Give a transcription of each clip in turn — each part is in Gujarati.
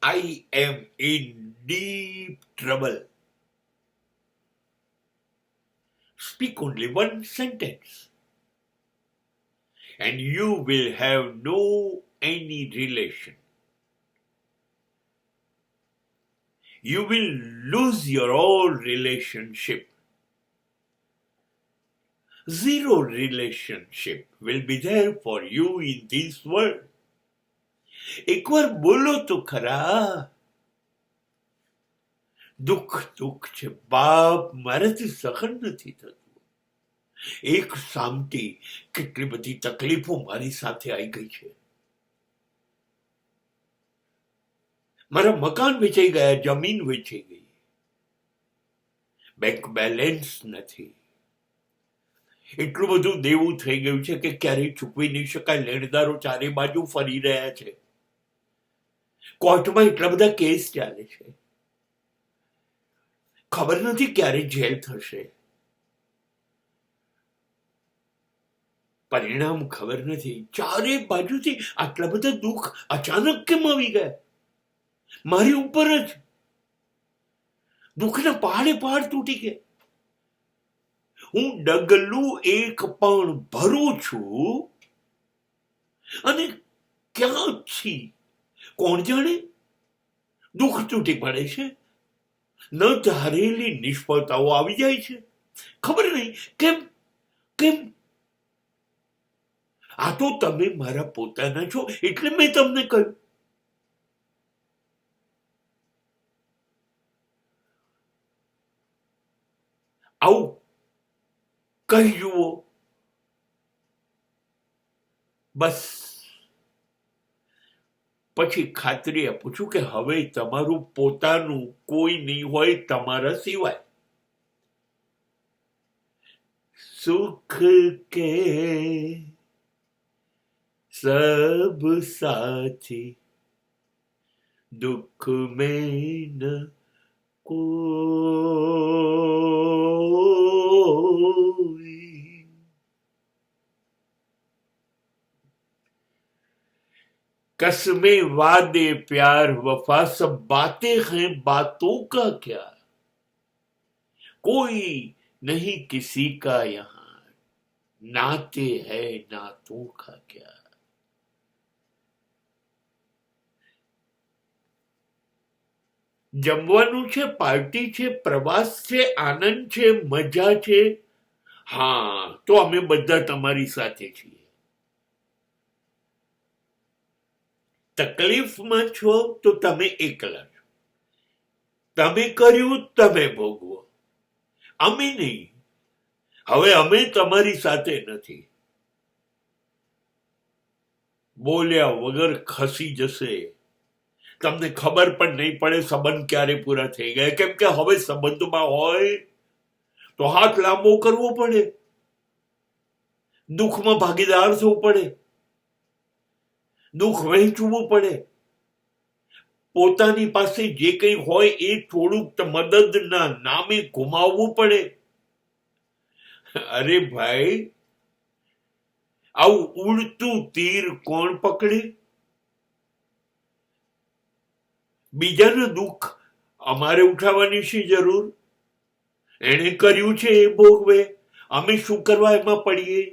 I am in deep trouble. Speak only one sentence, and you will have no any relation. You will lose your all relationship. Zero relationship will be there for you in this world. एक बार बोलो तो खरा. દુઃખ છે બાપ, મારાથી સહન નથી થતું. એક સામટી કેટલી બધી તકલીફો મારી સાથે આવી ગઈ છે. મારા મકાન વેચાઈ ગયા, જમીન વેચાઈ ગઈ, બેંક બેલેન્સ નથી, એટલું બધું દેવું થઈ ગયું છે કે ક્યારેય ચૂકવી નહીં શકાય. લેણદારો ચારે બાજુ ફરી રહ્યા છે. કોર્ટમાં એટલા બધા કેસ ચાલે છે, ખબર નથી ક્યારે જેલ થશે. પરિણામ ખબર નથી. ચારે બાજુથી આટલા બધા દુઃખ અચાનક કેમ આવી ગયા મારી ઉપર જ? દુઃખના પહાડે પહાડ તૂટી ગયા. હું ડગલું એક પણ ભરું છું અને ક્યાં છી કોણ જાણે દુઃખ તૂટી પડે છે. ન ધારેલી નિષ્ફળતાઓ આવી જાય છે. ખબર નહીં કેમ કેમ. આ તો તમે મારા પોતાના છો એટલે મેં તમને કહ્યું. આવું કહી જુઓ બસ. પછી ખાતરી આપું છું કે હવે તમારું પોતાનું કોઈ નહીં હોય તમારા સિવાય. સુખ કે સબ સાથી, દુઃખ મેં ન कोई. कसमें वादे प्यार वफा सब बातें हैं, बातों का क्या. कोई नहीं किसी का यहाँ, नाते है नातों का क्या. જમવાનું છે, પાર્ટી છે, પ્રવાસ છે, આનંદ છે, મજા છે. હા, તો અમે બધા તમારી સાથે છીએ. તકલીફમાં છો તો તમે એકલા છો. તમે કર્યું તમે ભોગવો, અમે નહીં. હવે અમે તમારી સાથે નથી. બોલ્યા વગર ખસી જશે. તમને ખબર પણ નહીં પડે સંબંધ ક્યારે પૂરા થઈ ગયા. કેમ કે હવે સંબંધમાં હોય તો હાથ લાંબો કરવો પડે, દુઃખમાં ભાગીદાર થવું પડે, દુઃખ વહેંચવું પડે. પોતાની પાસે જે કંઈ હોય એ થોડુંક મદદના નામે ગુમાવવું પડે. અરે ભાઈ, આવું ઉડતું તીર કોણ પકડે? બીજાનું દુઃખ અમારે ઉઠાવવાની શી જરૂર? એણે કર્યું છે એ ભોગવે, અમે શું કરવા એમાં પડીએ?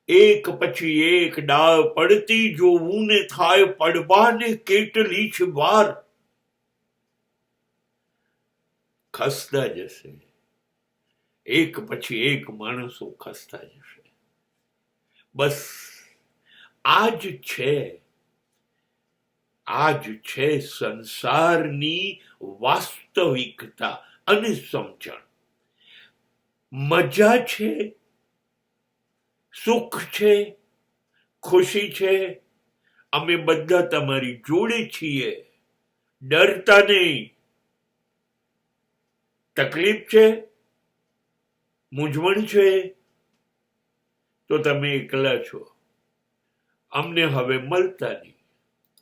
એક પછી એક ડાળ પડતી જોવું ને થાય પડવાને કેટલી જ વાર. ખસતા જશે, એક પછી એક માણસો ખસતા જશે. બસ આજ છે, આજ છે સંસારની વાસ્તવિકતા અને સમજણ. મજા છે, સુખ છે, ખુશી છે. અમે બધા તમારી જોડે છીએ, ડરતા નહીં. તકલીફ છે, મૂંઝવણ છે તો તમે એકલા છો. અમને હવે મળતા નહીં.